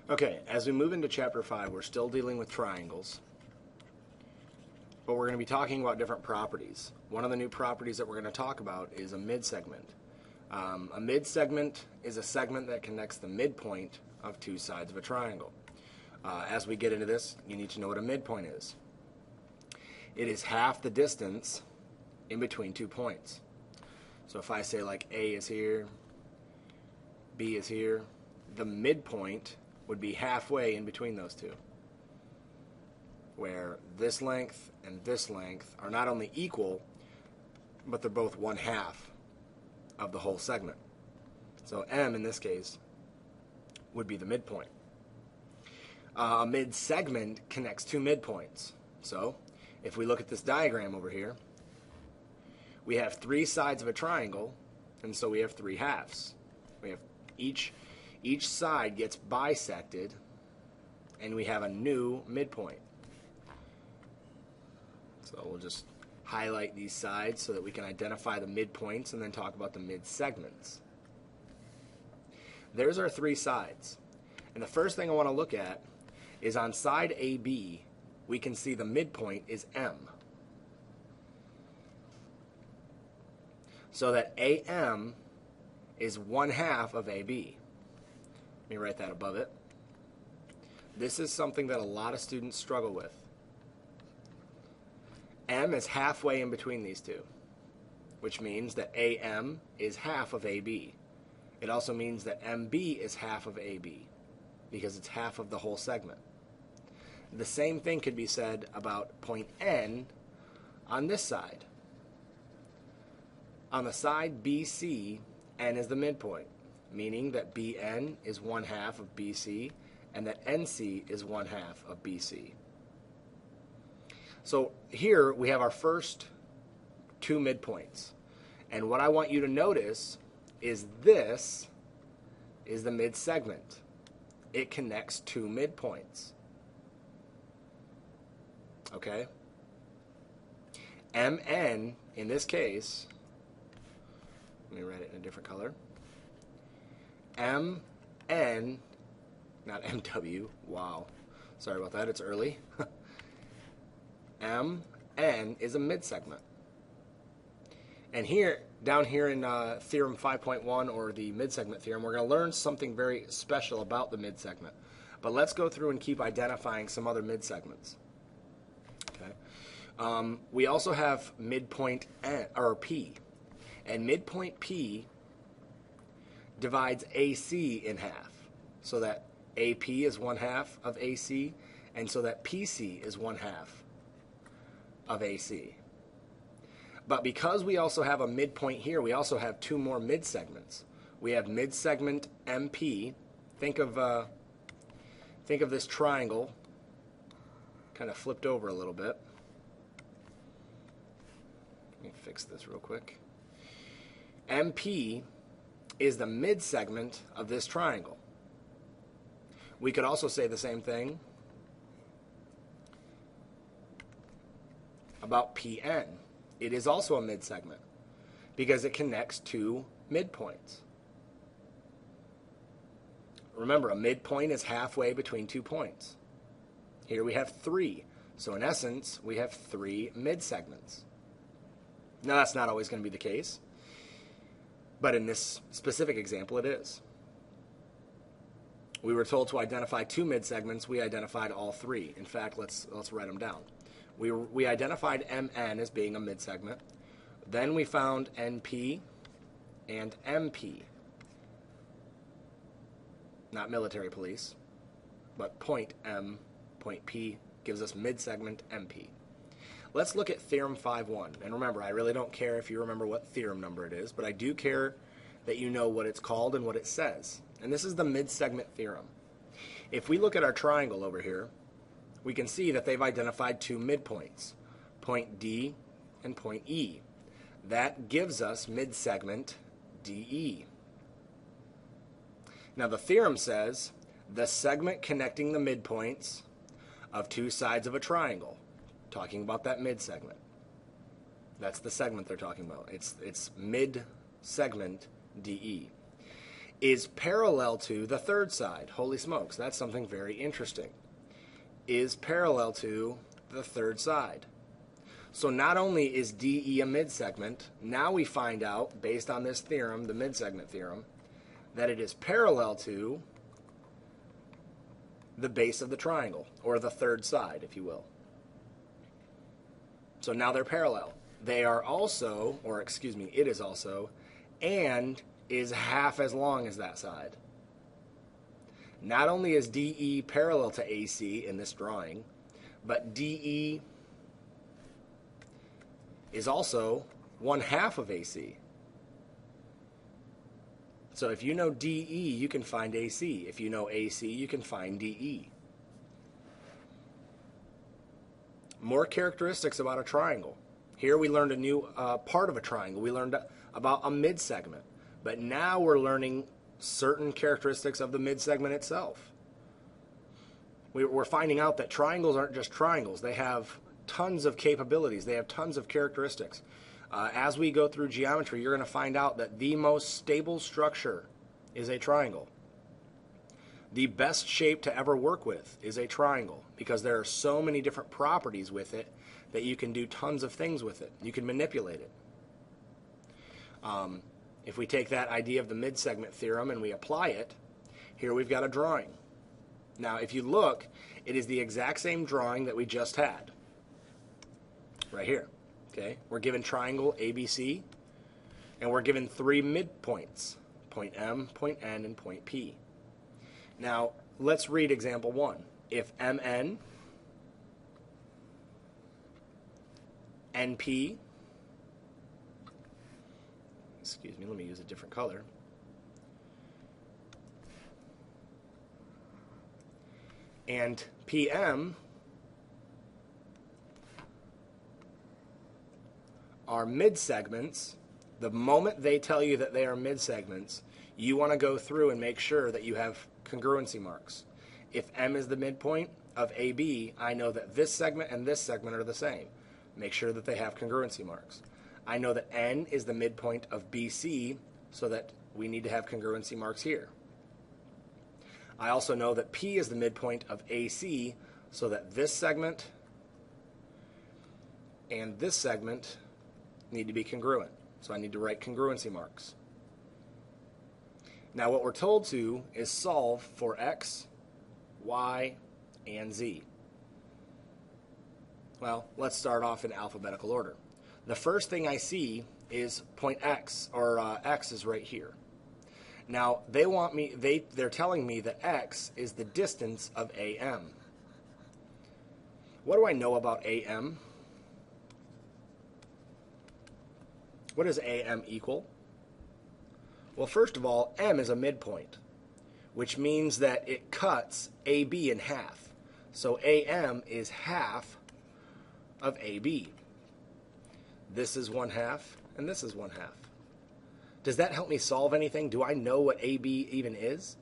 Okay, as we move into Chapter 5, we're still dealing with triangles, but we're going to be talking about different properties. One of the new properties that we're going to talk about is a mid-segment. A mid-segment is a segment that connects the midpoint of two sides of a triangle. As we get into this, you need to know what a midpoint is. It is half the distance in between 2 points. So if I say like A is here, B is here, the midpoint would be halfway in between those two, where this length and this length are not only equal, but they're both 1/2 of the whole segment. So M in this case would be the midpoint. A mid-segment connects two midpoints. So if we look at this diagram over here, we have 3 sides of a triangle, and so we have 3 halves. We have each side gets bisected, and we have a new midpoint. So we'll just highlight these sides so that we can identify the midpoints and then talk about the mid-segments. There's our 3 sides. And the first thing I want to look at is on side AB, we can see the midpoint is M. So that AM is 1/2 of AB. Let me write that above it. This is something that a lot of students struggle with. M is halfway in between these two, which means that AM is half of AB. It also means that MB is half of AB, because it's half of the whole segment. The same thing could be said about point N on this side. On the side BC, N is the midpoint, meaning that BN is 1/2 of BC, and that NC is 1/2 of BC. So here we have our first 2 midpoints. And what I want you to notice is this is the mid-segment. It connects 2 midpoints. Okay? MN, in this case, let me write it in a different color. MN, not MW, wow. Sorry about that, it's early. MN is a mid-segment. And here, down here in Theorem 5.1, or the mid-segment theorem, we're going to learn something very special about the mid-segment. But let's go through and keep identifying some other mid-segments. Okay. We also have midpoint N, or P. And midpoint P divides AC in half, so that AP is 1/2 of AC, and so that PC is 1/2 of AC. But because we also have a midpoint here, we also have 2 more mid-segments. We have mid-segment MP. Think of this triangle, kind of flipped over a little bit. Let me fix this real quick. MP is the mid-segment of this triangle. We could also say the same thing about PN. It is also a mid-segment because it connects 2 midpoints. Remember, a midpoint is halfway between 2 points. Here we have 3. So in essence, we have 3 mid-segments. Now that's not always going to be the case, but in this specific example it is. We were told to identify 2 mid-segments. We identified all 3. In fact, let's write them down. We identified MN as being a mid-segment. Then we found NP and MP. Not military police, but point M, point P gives us mid-segment MP. Let's look at Theorem 5.1. And remember, I really don't care if you remember what theorem number it is, but I do care that you know what it's called and what it says. And this is the mid-segment theorem. If we look at our triangle over here, we can see that they've identified 2 midpoints, point D and point E. That gives us mid-segment DE. Now the theorem says the segment connecting the midpoints of 2 sides of a triangle, talking about that mid-segment. That's the segment they're talking about. It's mid-segment DE. is parallel to the third side. Holy smokes, that's something very interesting. Is parallel to the third side. So not only is DE a midsegment, now we find out, based on this theorem, the Mid-Segment Theorem, that it is parallel to the base of the triangle, or the third side, if you will. So now they're parallel. They are also, or excuse me, it is also, and is half as long as that side. Not only is DE parallel to AC in this drawing, but DE is also 1/2 of AC. So if you know DE, you can find AC. If you know AC, you can find DE. More characteristics about a triangle. Here we learned a new part of a triangle. We learned about a midsegment. But now we're learning certain characteristics of the midsegment itself. We're finding out that triangles aren't just triangles. They have tons of capabilities. They have tons of characteristics. As we go through geometry, you're going to find out that the most stable structure is a triangle. The best shape to ever work with is a triangle because there are so many different properties with it that you can do tons of things with it. You can manipulate it. If we take that idea of the mid-segment theorem and we apply it, here we've got a drawing. Now, if you look, it is the exact same drawing that we just had. Right here. Okay? We're given triangle ABC, and we're given 3 midpoints, point M, point N, and point P. Now, let's read example 1. If MN, NP, excuse me, let me use a different color, and PM are midsegments, the moment they tell you that they are midsegments, you want to go through and make sure that you have congruency marks. If M is the midpoint of AB, I know that this segment and this segment are the same. Make sure that they have congruency marks. I know that N is the midpoint of BC, so that we need to have congruency marks here. I also know that P is the midpoint of AC, so that this segment and this segment need to be congruent. So I need to write congruency marks. Now what we're told to is solve for X, Y, and Z. Well, let's start off in alphabetical order. The first thing I see is point X, or X is right here. Now they're telling me that X is the distance of AM. What do I know about AM? What does AM equal? Well, first of all, M is a midpoint, which means that it cuts AB in half. So AM is half of AB. This is 1/2, and this is 1/2. Does that help me solve anything? Do I know what AB even is?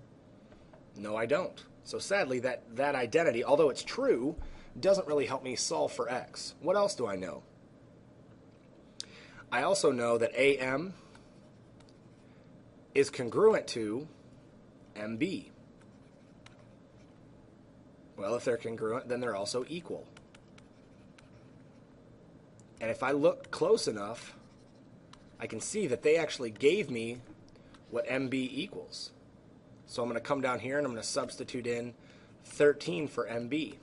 No, I don't. So sadly, that identity, although it's true, doesn't really help me solve for X. What else do I know? I also know that AM is congruent to MB. Well, if they're congruent, then they're also equal. And if I look close enough, I can see that they actually gave me what MB equals. So I'm going to come down here and I'm going to substitute in 13 for MB.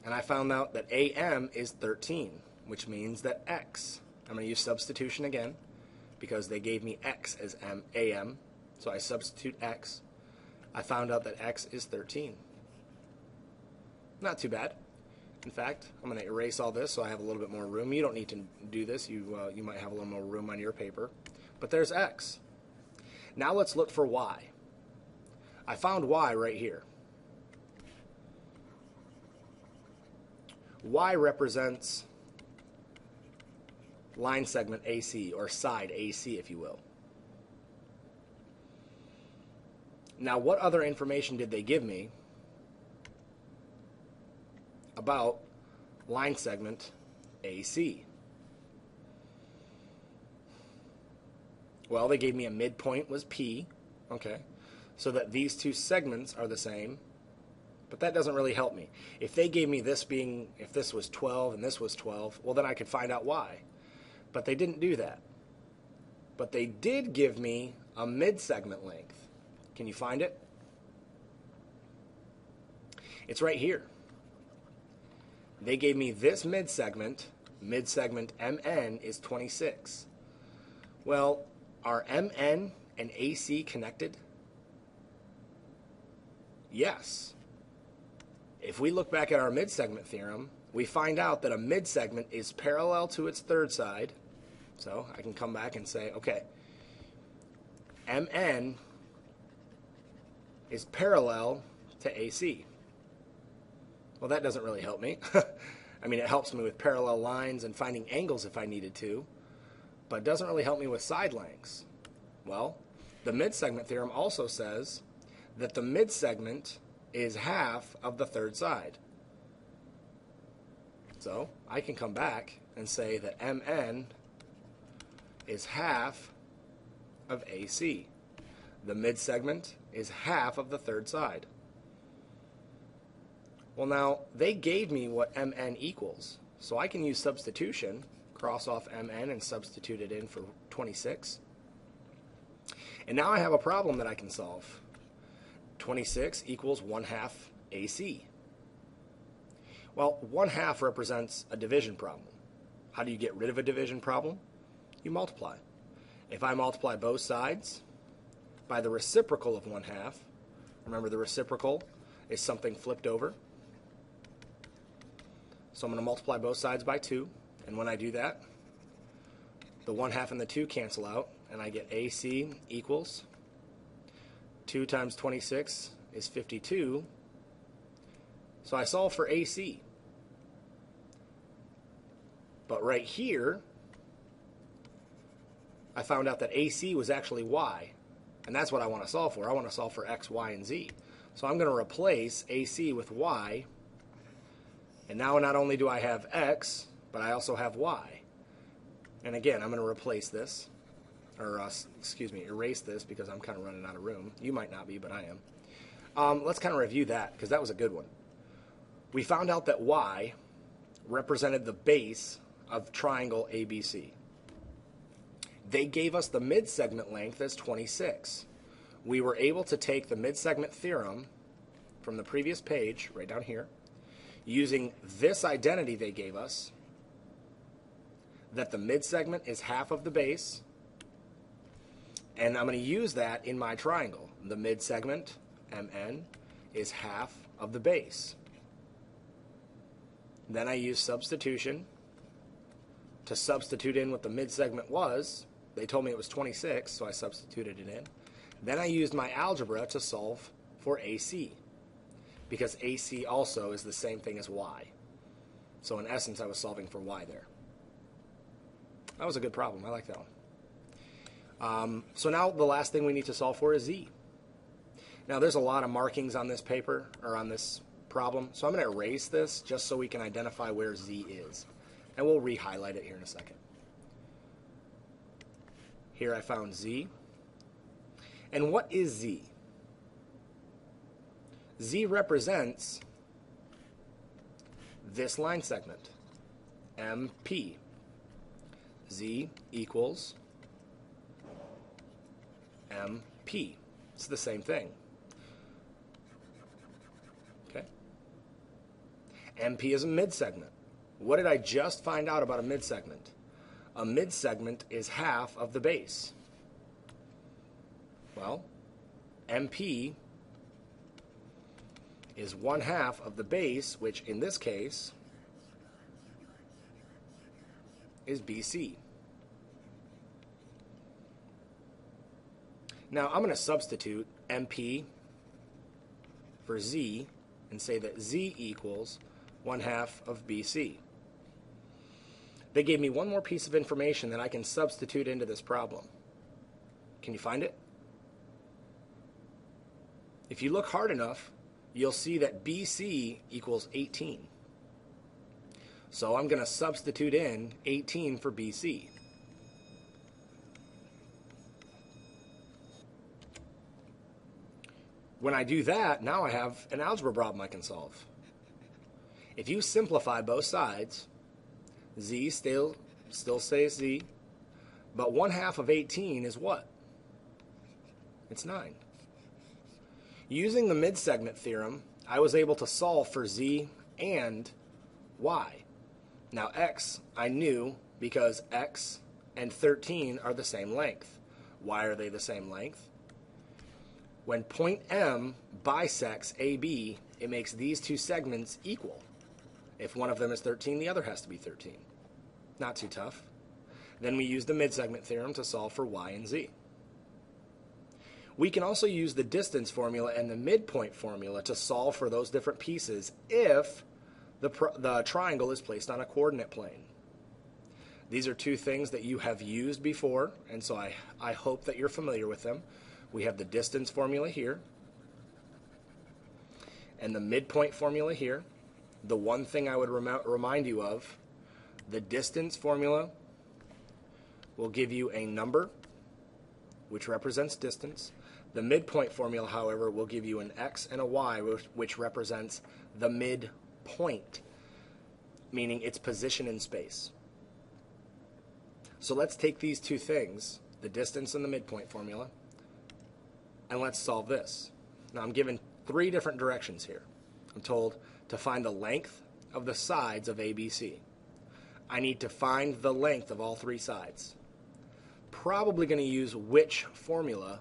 And I found out that AM is 13, which means that X, I'm going to use substitution again because they gave me X as AM. So I substitute X. I found out that X is 13. Not too bad. In fact, I'm going to erase all this so I have a little bit more room. You don't need to do this. You might have a little more room on your paper. But there's X. Now let's look for Y. I found Y right here. Y represents line segment AC, or side AC, if you will. Now, what other information did they give me about line segment AC? Well, they gave me a midpoint was P, okay, so that these two segments are the same, but that doesn't really help me. If they gave me this being, if this was 12 and this was 12, well, then I could find out why. But they didn't do that. But they did give me a mid-segment length. Can you find it? It's right here. They gave me this mid-segment MN is 26. Well, are MN and AC connected? Yes. If we look back at our mid-segment theorem, we find out that a mid-segment is parallel to its third side. So I can come back and say, okay, MN is parallel to AC. Well, that doesn't really help me. I mean, it helps me with parallel lines and finding angles if I needed to, but it doesn't really help me with side lengths. Well, the mid-segment theorem also says that the mid-segment is half of the third side. So I can come back and say that MN is half of AC. The mid-segment is half of the third side. Well, now, they gave me what MN equals, so I can use substitution, cross off MN and substitute it in for 26. And now I have a problem that I can solve. 26 equals 1/2 AC. Well, 1/2 represents a division problem. How do you get rid of a division problem? You multiply. If I multiply both sides by the reciprocal of 1/2, remember the reciprocal is something flipped over. So I'm going to multiply both sides by 2, and when I do that, the 1/2 and the 2 cancel out, and I get AC equals 2 times 26 is 52. So I solve for AC. But right here, I found out that AC was actually Y, and that's what I want to solve for. I want to solve for X, Y, and Z. So I'm going to replace AC with Y, and now not only do I have X, but I also have Y. And again, I'm going to replace this, or erase this because I'm kind of running out of room. You might not be, but I am. Let's kind of review that because that was a good one. We found out that Y represented the base of triangle ABC. They gave us the mid-segment length as 26. We were able to take the mid-segment theorem from the previous page, right down here, using this identity they gave us, that the mid-segment is half of the base, and I'm going to use that in my triangle. The mid-segment, MN, is half of the base. Then I use substitution to substitute in what the mid-segment was. They told me it was 26, so I substituted it in. Then I used my algebra to solve for AC, because AC also is the same thing as Y. So in essence, I was solving for Y there. That was a good problem. I like that one. So now the last thing we need to solve for is Z. Now there's a lot of markings on this paper, or on this problem, so I'm going to erase this just so we can identify where Z is. And we'll re-highlight it here in a second. Here I found Z. And what is Z? Z represents this line segment, MP. Z equals MP. It's the same thing. Okay. MP is a mid-segment. What did I just find out about a mid-segment? A mid-segment is half of the base. Well, MP is 1/2 of the base, which in this case is BC. Now I'm going to substitute MP for Z and say that Z equals 1/2 of BC. They gave me one more piece of information that I can substitute into this problem. Can you find it? If you look hard enough, you'll see that BC equals 18. So I'm going to substitute in 18 for BC. When I do that, now I have an algebra problem I can solve. If you simplify both sides, z still stays z, but 1/2 of 18 is what? It's 9. Using the mid-segment theorem, I was able to solve for z and y. Now x I knew because x and 13 are the same length. Why are they the same length? When point M bisects AB, it makes these two segments equal. If one of them is 13, the other has to be 13. Not too tough. Then we use the mid-segment theorem to solve for y and z. We can also use the distance formula and the midpoint formula to solve for those different pieces if the triangle is placed on a coordinate plane. These are two things that you have used before, and so I hope that you're familiar with them. We have the distance formula here and the midpoint formula here. The one thing I would remind you of, the distance formula will give you a number, which represents distance. The midpoint formula, however, will give you an x and a y, which represents the midpoint, meaning its position in space. So let's take these two things, the distance and the midpoint formula, and let's solve this. Now I'm given 3 different directions here. I'm told to find the length of the sides of ABC. I need to find the length of all 3 sides. Probably going to use which formula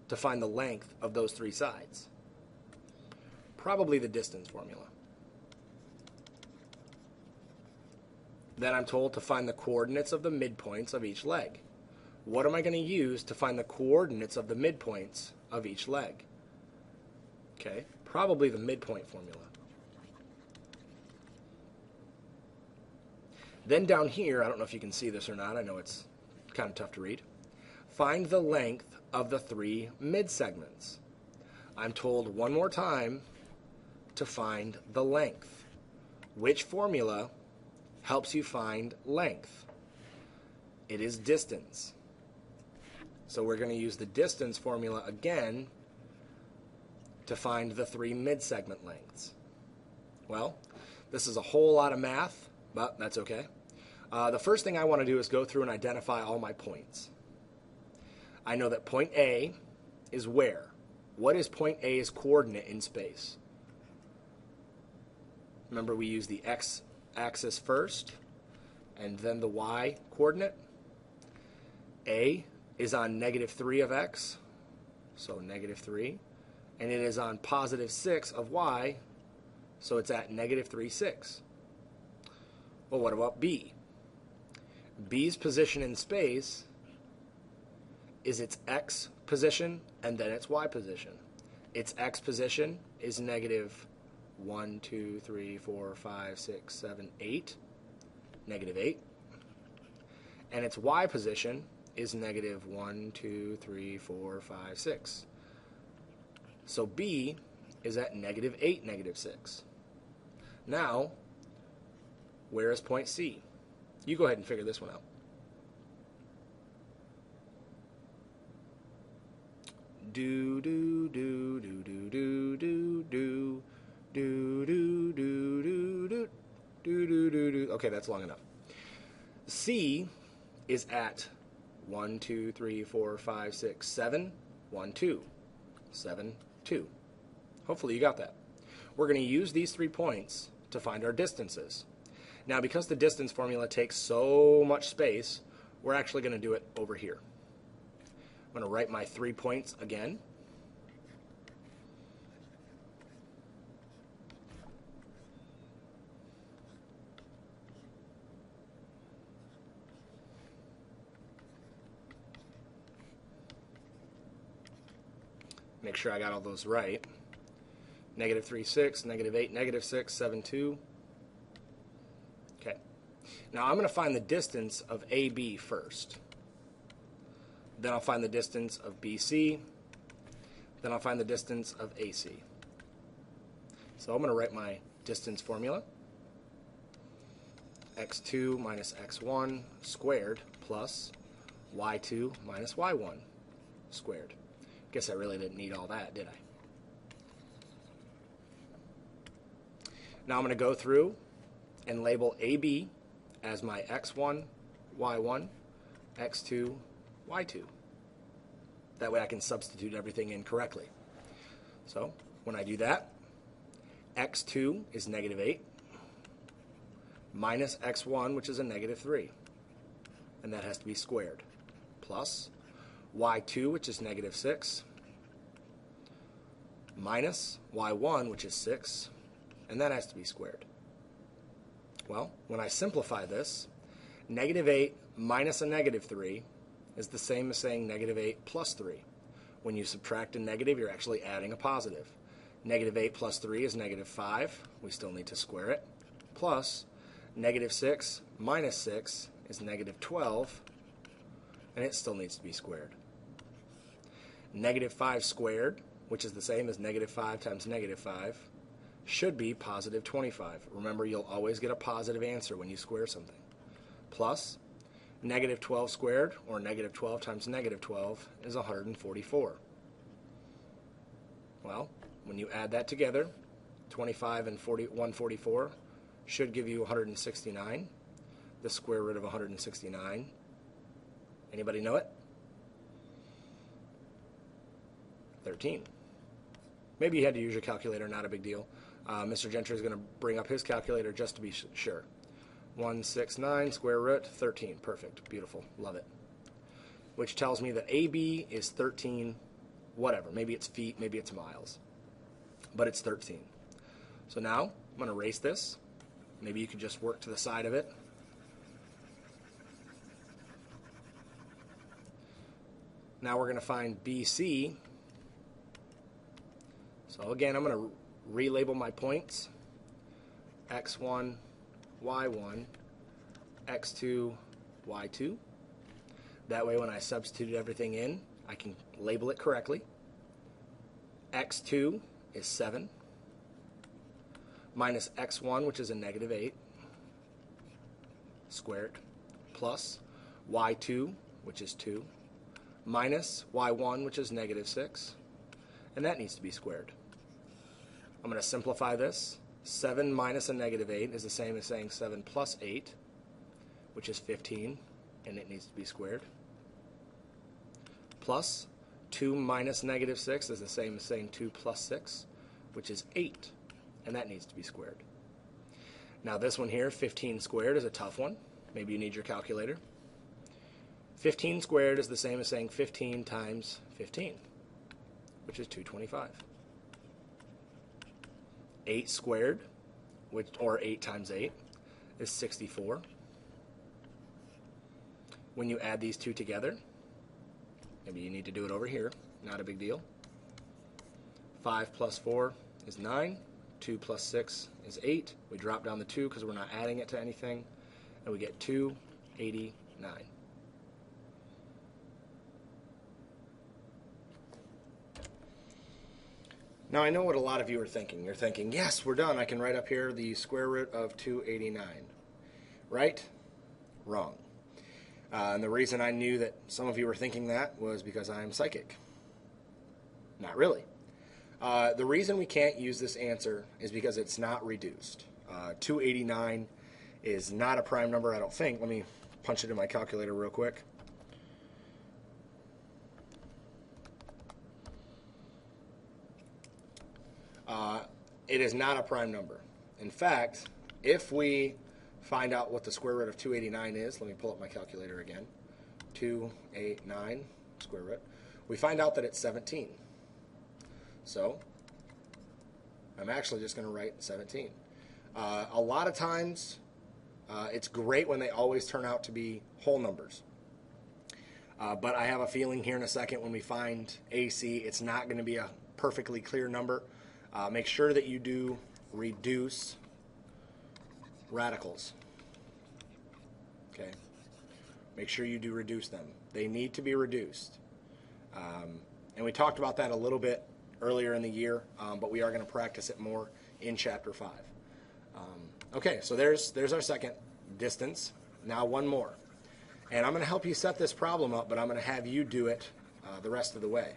to find the length of those 3 sides? Probably the distance formula. Then I'm told to find the coordinates of the midpoints of each leg. What am I going to use to find the coordinates of the midpoints of each leg? Okay, probably the midpoint formula. Then down here, I don't know if you can see this or not, I know it's kind of tough to read. Find the length of the 3 mid-segments. I'm told one more time to find the length. Which formula helps you find length? It is distance. So we're going to use the distance formula again to find the 3 mid-segment lengths. Well, this is a whole lot of math, but that's okay. The first thing I want to do is go through and identify all my points. I know that point A is where? What is point A's coordinate in space? Remember, we use the x-axis first and then the y coordinate. A is on -3 of x, so -3, and it is on +6 of y, so it's at -3, 6. Well, what about B? B's position in space is its x position and then its y position. Its x position is -1, 2, 3, 4, 5, 6, 7, 8, -8. And its y position is -1, 2, 3, 4, 5, 6. So B is at -8, -6. Now, where is point C? You go ahead and figure this one out. Do do do do do do do do do do do do do do do do. Okay, that's long enough. C is at 1, 2, 3, 4, 5, 6, 7, 1, 2, 7, 2. Hopefully you got that. We're going to use these 3 points to find our distances. Now, because the distance formula takes so much space, we're actually going to do it over here. I'm going to write my 3 points again. Make sure I got all those right. -3, 6, -8, -6, 7, 2. Okay. Now I'm going to find the distance of AB first. Then I'll find the distance of BC. Then I'll find the distance of AC. So I'm going to write my distance formula. x2 minus x1 squared plus y2 minus y1 squared. Guess I really didn't need all that, did I? Now I'm going to go through and label AB as my x1, y1, x2, y2. That way I can substitute everything in correctly. So when I do that, x2 is negative 8 minus x1, which is a negative 3. And that has to be squared. Plus y2, which is negative 6, minus y1, which is 6, and that has to be squared. Well, when I simplify this, negative 8 minus a negative 3 is the same as saying negative 8 plus 3. When you subtract a negative, you're actually adding a positive. Negative 8 plus 3 is negative 5. We still need to square it. Plus, negative 6 minus 6 is negative 12, and it still needs to be squared. Negative 5 squared, which is the same as negative 5 times negative 5, should be positive 25. Remember, you'll always get a positive answer when you square something. Plus, negative 12 squared, or negative 12 times negative 12, is 144. Well, when you add that together, 25 and 144 should give you 169. The square root of 169. Anybody know it? 13. Maybe you had to use your calculator, not a big deal. Mr. Gentry is going to bring up his calculator just to be sure. 169 square root 13. Perfect. Beautiful. Love it. Which tells me that AB is 13, whatever. Maybe it's feet, maybe it's miles. But it's 13. So now I'm going to erase this. Maybe you can just work to the side of it. Now we're going to find BC. So again, I'm going to relabel my points. X1, Y1, X2, Y2. That way when I substitute everything in, I can label it correctly. X2 is 7 minus X1, which is a negative 8, squared, plus Y2, which is 2, minus Y1, which is negative 6, and that needs to be squared. I'm going to simplify this. 7 minus a negative 8 is the same as saying 7 plus 8, which is 15, and it needs to be squared. Plus 2 minus negative 6 is the same as saying 2 plus 6, which is 8, and that needs to be squared. Now this one here, 15 squared, is a tough one. Maybe you need your calculator. 15 squared is the same as saying 15 times 15, which is 225. 8 squared, or 8 times 8, is 64. When you add these two together, maybe you need to do it over here, not a big deal. 5 plus 4 is 9. 2 plus 6 is 8. We drop down the 2 because we're not adding it to anything, and we get 289. Now I know what a lot of you are thinking. You're thinking, yes, we're done. I can write up here the square root of 289. Right? Wrong. And the reason I knew that some of you were thinking that was because I'm psychic. Not really. The reason we can't use this answer is because it's not reduced. 289 is not a prime number, I don't think. Let me punch it in my calculator real quick. It is not a prime number. In fact, if we find out what the square root of 289 is, let me pull up my calculator again. 289 square root. We find out that it's 17. So I'm actually just going to write 17. A lot of times it's great when they always turn out to be whole numbers. But I have a feeling here in a second when we find AC, it's not going to be a perfectly clear number. Make sure that you do reduce radicals. Okay. Make sure you do reduce them. They need to be reduced. And we talked about that a little bit earlier in the year, but we are going to practice it more in Chapter 5. Okay, so there's our second distance. Now one more. And I'm going to help you set this problem up, but I'm going to have you do it the rest of the way.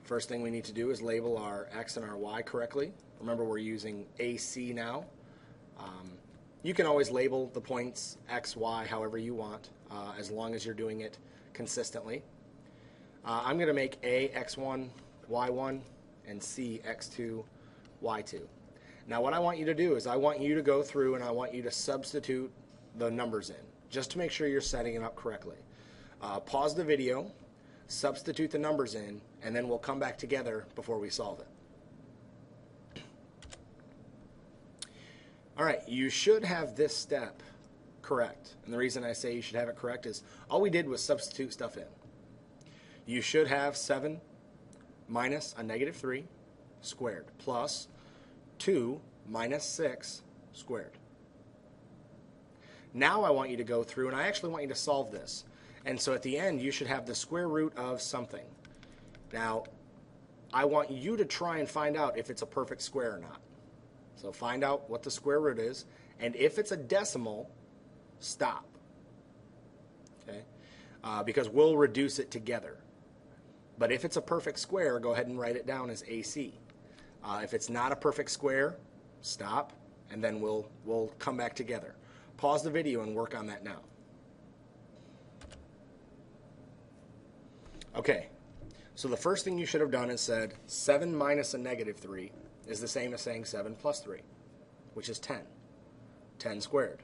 First thing we need to do is label our x and our y correctly. Remember, we're using AC now. You can always label the points x, y, however you want, as long as you're doing it consistently. I'm going to make A x1, y1, and C x2, y2. Now what I want you to do is I want you to go through and I want you to substitute the numbers in, just to make sure you're setting it up correctly. Pause the video, substitute the numbers in, and then we'll come back together before we solve it. All right, you should have this step correct. And the reason I say you should have it correct is all we did was substitute stuff in. You should have 7 minus a negative 3 squared plus 2 minus 6 squared. Now I want you to go through, and I actually want you to solve this. And so at the end, you should have the square root of something. Now, I want you to try and find out if it's a perfect square or not. So find out what the square root is, and if it's a decimal, stop. Okay? Because we'll reduce it together. But if it's a perfect square, go ahead and write it down as AC. If it's not a perfect square, stop, and then we'll come back together. Pause the video and work on that now. Okay, so the first thing you should have done is said 7 minus a negative 3 is the same as saying 7 plus 3, which is 10. 10 squared.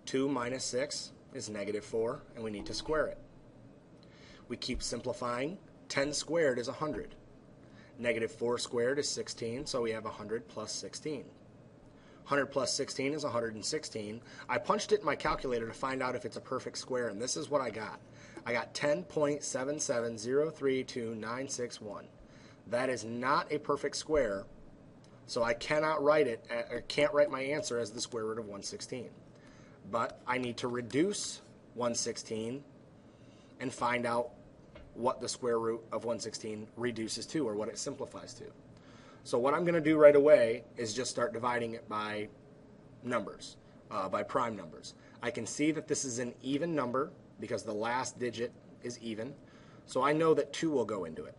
2 minus 6 is negative 4, and we need to square it. We keep simplifying. 10 squared is 100. Negative 4 squared is 16, so we have 100 plus 16. 100 plus 16 is 116. I punched it in my calculator to find out if it's a perfect square, and this is what I got. I got 10.770329661. That is not a perfect square, so I cannot write it, or can't write my answer as the square root of 116. But I need to reduce 116 and find out what the square root of 116 reduces to, or what it simplifies to. So what I'm going to do right away is just start dividing it by numbers, by prime numbers. I can see that this is an even number because the last digit is even, so I know that 2 will go into it.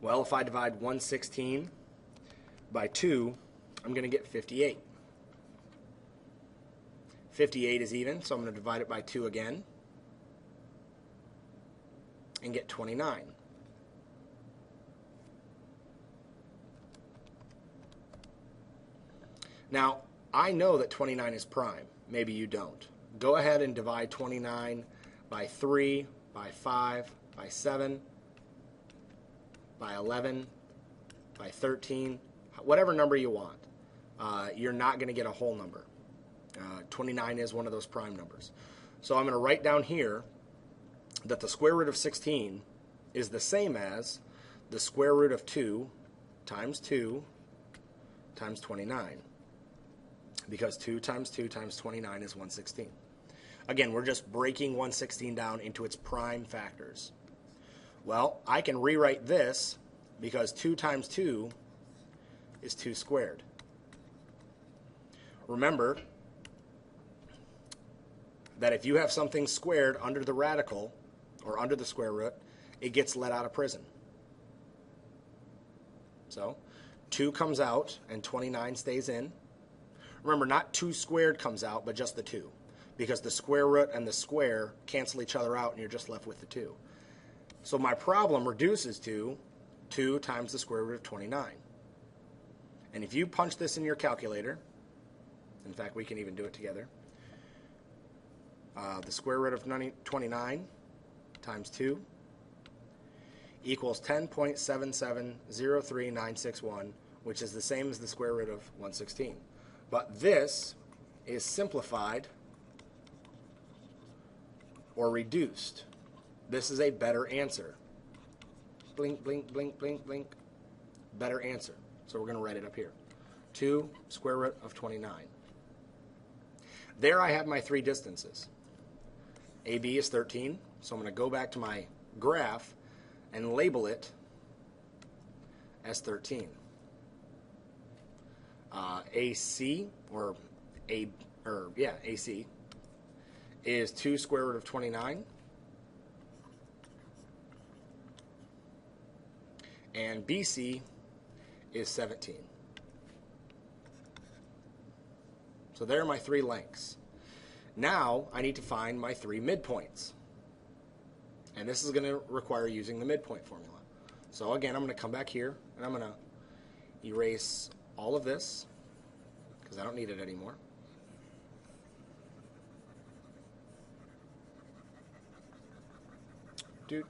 Well, if I divide 116 by 2, I'm going to get 58. 58 is even, so I'm going to divide it by 2 again and get 29. Now, I know that 29 is prime. Maybe you don't. Go ahead and divide 29 by 3, by 5, by 7, by 11, by 13, whatever number you want. You're not going to get a whole number. 29 is one of those prime numbers. So I'm going to write down here that the square root of 16 is the same as the square root of 2 times 29. Because 2 times 2 times 29 is 116. Again, we're just breaking 116 down into its prime factors. Well, I can rewrite this because 2 times 2 is 2 squared. Remember that if you have something squared under the radical, or under the square root, it gets let out of prison. So 2 comes out and 29 stays in. Remember, not 2 squared comes out, but just the 2. Because the square root and the square cancel each other out and you're just left with the 2. So my problem reduces to 2 times the square root of 29. And if you punch this in your calculator, in fact, we can even do it together. The square root of 29 times 2 equals 10.7703961, which is the same as the square root of 116. But this is simplified or reduced. This is a better answer. Blink, blink, blink, blink, blink. Better answer. So we're going to write it up here. 2 square root of 29. There I have my 3 distances. AB is 13, so I'm going to go back to my graph and label it as 13. AC, AC is 2 square root of 29. and BC is 17. So there are my 3 lengths. Now I need to find my 3 midpoints. And this is going to require using the midpoint formula. So again, I'm going to come back here and I'm going to erase all of this because I don't need it anymore. You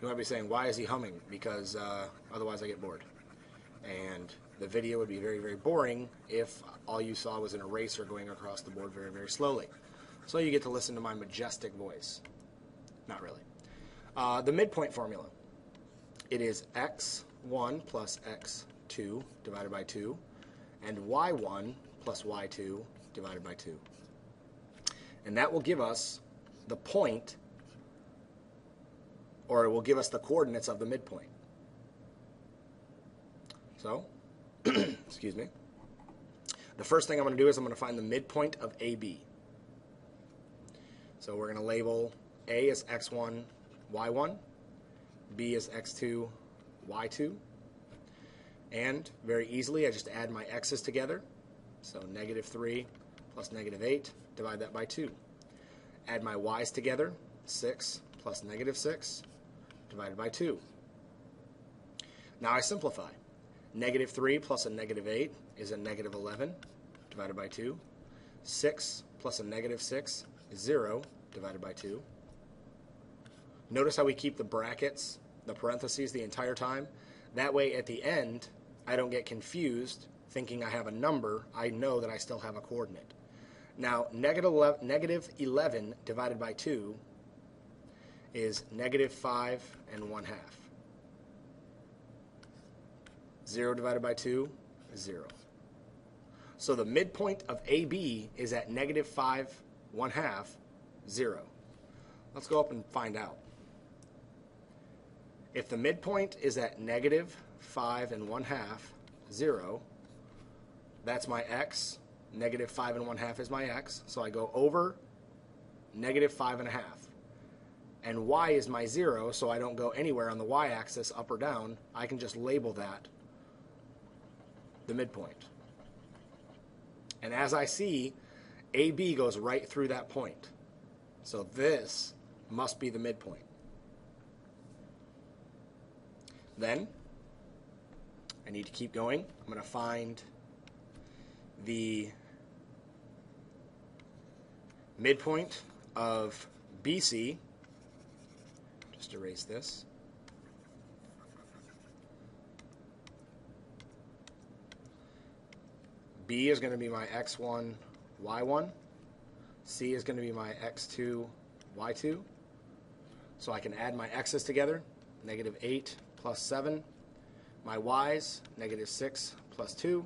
might be saying, why is he humming? Because otherwise I get bored. And the video would be very, very boring if all you saw was an eraser going across the board very, very slowly. So you get to listen to my majestic voice. Not really. The midpoint formula. It is x1 plus x2 divided by 2 and y1 plus y2 divided by 2. And that will give us the point, or it will give us the coordinates of the midpoint. So, excuse me. The first thing I'm going to do is I'm going to find the midpoint of AB. So we're going to label A as x1, y1, B as x2, y2. And very easily, I just add my x's together. So negative 3 plus negative 8, divide that by 2. Add my y's together, 6 plus negative 6, divided by 2. Now I simplify. Negative 3 plus a negative 8 is a negative 11, divided by 2. 6 plus a negative 6 is 0, divided by 2. Notice how we keep the brackets, the parentheses, the entire time. That way, at the end, I don't get confused thinking I have a number. I know that I still have a coordinate. Now, negative 11 divided by 2 is negative 5 1/2. 0 divided by 2 is 0. So the midpoint of AB is at negative 5 1/2, 0. Let's go up and find out. If the midpoint is at negative 5 1/2, 0, that's my x. Negative 5 1/2 is my x. So I go over negative 5 1/2. And y is my 0, so I don't go anywhere on the y-axis, up or down. I can just label that the midpoint. And as I see, AB goes right through that point. So this must be the midpoint. Then I need to keep going. I'm going to find the midpoint of BC. Just erase this. B is going to be my x1, y1. C is going to be my x2, y2. So I can add my x's together. Negative 8 plus 7. My y's, negative 6 plus 2.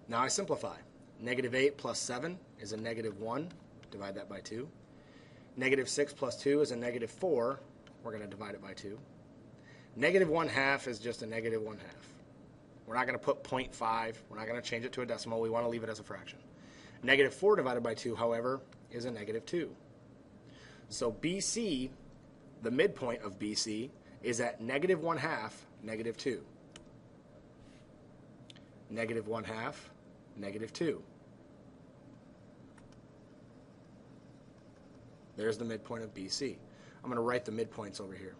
Now I simplify. Negative 8 plus 7 is a negative 1. Divide that by 2. Negative 6 plus 2 is a negative 4. We're going to divide it by 2. Negative 1/2 is just a negative 1/2. We're not going to put 0.5. We're not going to change it to a decimal. We want to leave it as a fraction. Negative 4 divided by 2, however, is a negative 2. So BC, the midpoint of BC, is at negative 1/2, negative 2. Negative 1/2, negative 2. There's the midpoint of BC. I'm going to write the midpoints over here.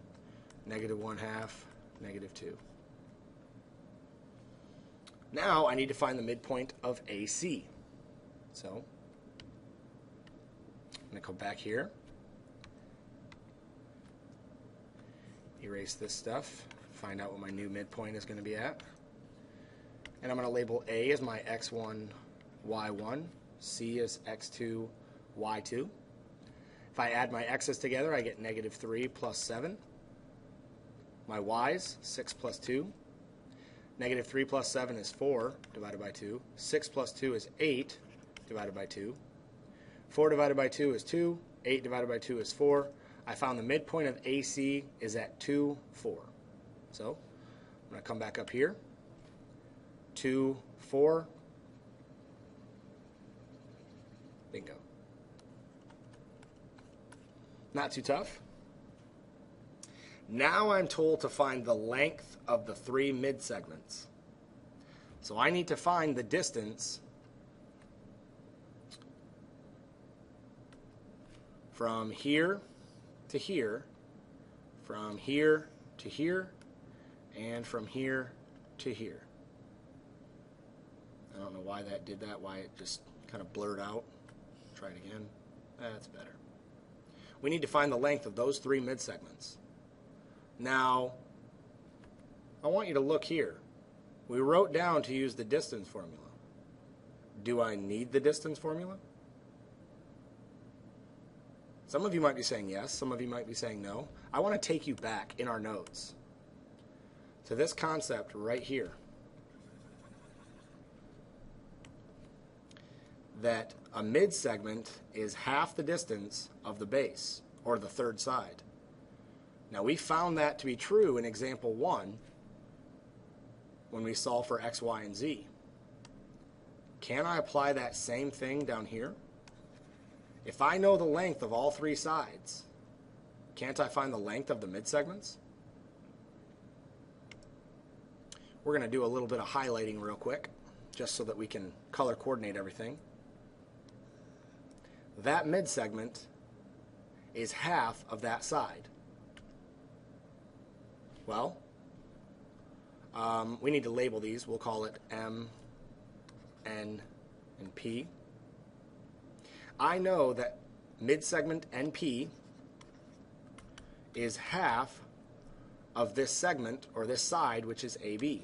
Negative 1/2, negative 2. Now I need to find the midpoint of AC. So I'm going to go back here. Erase this stuff. Find out what my new midpoint is going to be at. And I'm going to label A as my x1, y1. C as x2, y2. If I add my x's together, I get negative 3 plus 7. My y's, 6 plus 2. Negative 3 plus 7 is 4 divided by 2. 6 plus 2 is 8 divided by 2. 4 divided by 2 is 2. 8 divided by 2 is 4. I found the midpoint of AC is at 2, 4. So I'm going to come back up here. 2, 4. Bingo. Not too tough. Now I'm told to find the length of the 3 mid-segments. So I need to find the distance from here to here, from here to here, and from here to here. I don't know why that did that, why it just kind of blurred out. Try it again. That's better. We need to find the length of those 3 mid-segments. Now, I want you to look here. We wrote down to use the distance formula. Do I need the distance formula? Some of you might be saying yes, some of you might be saying no. I want to take you back in our notes to this concept right here. That a mid-segment is half the distance of the base, or the third side. Now we found that to be true in example 1 when we solve for x, y, and z. Can I apply that same thing down here? If I know the length of all 3 sides, can't I find the length of the mid-segments? We're going to do a little bit of highlighting real quick, just so that we can color coordinate everything. That mid-segment is half of that side. Well, we need to label these. We'll call it M, N, and P. I know that mid-segment NP is half of this segment, or this side, which is AB.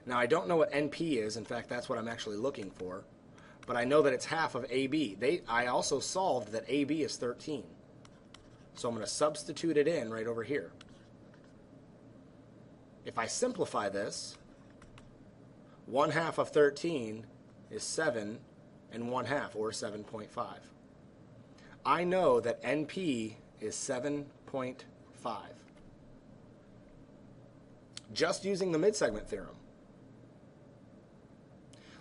Now, I don't know what NP is. In fact, that's what I'm actually looking for. But I know that it's half of AB. I also solved that AB is 13. So I'm going to substitute it in right over here. If I simplify this, 1/2 of 13 is 7 1/2, or 7.5. I know that NP is 7.5. Just using the mid-segment theorem.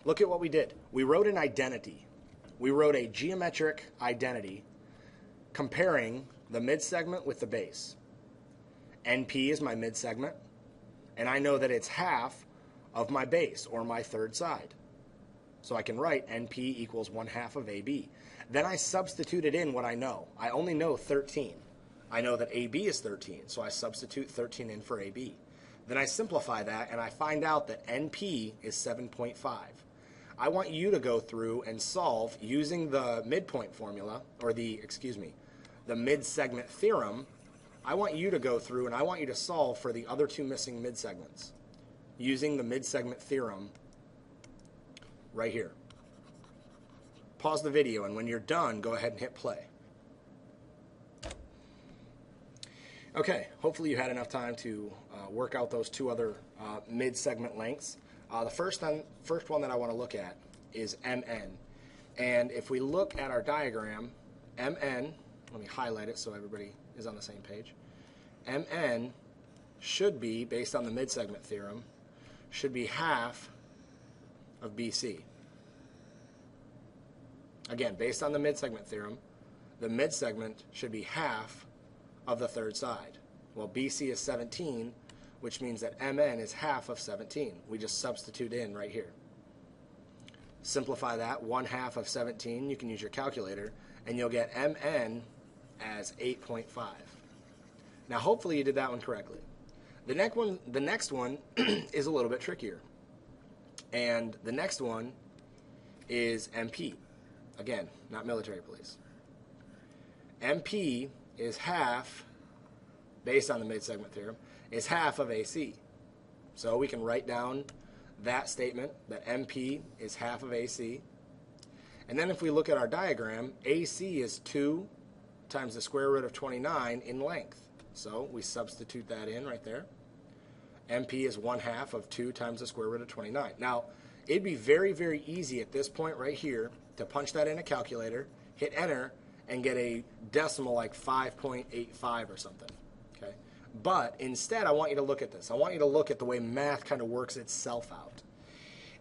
Look at what we did. We wrote an identity. We wrote a geometric identity comparing the mid-segment with the base. NP is my mid-segment, and I know that it's half of my base, or my third side. So I can write NP equals 1/2 of AB. Then I substituted in what I know. I only know 13. I know that AB is 13, so I substitute 13 in for AB. Then I simplify that, and I find out that NP is 7.5. I want you to go through and solve using the midpoint formula, or the mid-segment theorem. I want you to go through and I want you to solve for the other 2 missing mid-segments using the mid-segment theorem right here. Pause the video, and when you're done, go ahead and hit play. Okay, hopefully you had enough time to work out those 2 other mid-segment lengths. The first one that I want to look at is MN. And if we look at our diagram, MN, let me highlight it so everybody is on the same page. MN should be, based on the mid-segment theorem, should be half of BC. Again, based on the mid-segment theorem, the mid-segment should be half of the third side. Well, BC is 17, which means that MN is half of 17. We just substitute in right here. Simplify that, 1/2 of 17, you can use your calculator, and you'll get MN as 8.5. Now, hopefully you did that one correctly. The next one is a little bit trickier. And the next one is MP. Again, not military police. MP is half, based on the mid-segment theorem, is half of AC. So we can write down that statement, that MP is half of AC. And then if we look at our diagram, AC is 2 times the square root of 29 in length. So we substitute that in right there. MP is 1/2 of 2 times the square root of 29. Now, it'd be very, very easy at this point right here to punch that in a calculator, hit enter, and get a decimal like 5.85 or something. Okay? But instead, I want you to look at this. I want you to look at the way math kind of works itself out.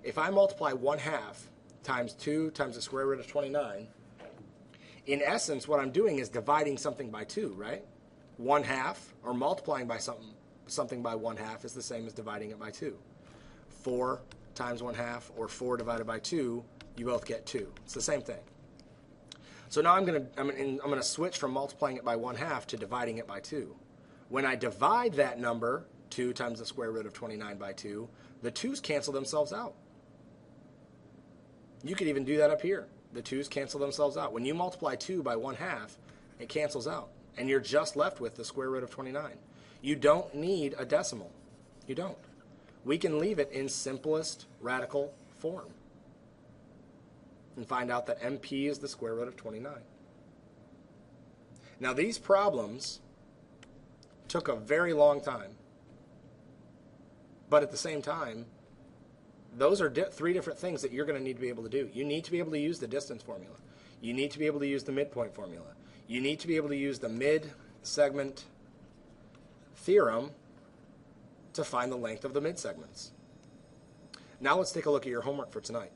If I multiply 1/2 times 2 times the square root of 29, In essence, what I'm doing is dividing something by 2, right? 1/2, or multiplying by something by 1/2 is the same as dividing it by 2. 4 times 1/2, or 4 divided by 2, you both get 2. It's the same thing. So now I'm going to switch from multiplying it by 1/2 to dividing it by 2. When I divide that number, 2 times the square root of 29 by 2, the 2's cancel themselves out. You could even do that up here. The 2's cancel themselves out. When you multiply 2 by 1/2, it cancels out. And you're just left with the square root of 29. You don't need a decimal. You don't. We can leave it in simplest radical form and find out that MP is the square root of 29. Now these problems took a very long time. But at the same time, those are 3 different things that you're going to need to be able to do. You need to be able to use the distance formula. You need to be able to use the midpoint formula. You need to be able to use the mid-segment theorem to find the length of the mid-segments. Now let's take a look at your homework for tonight.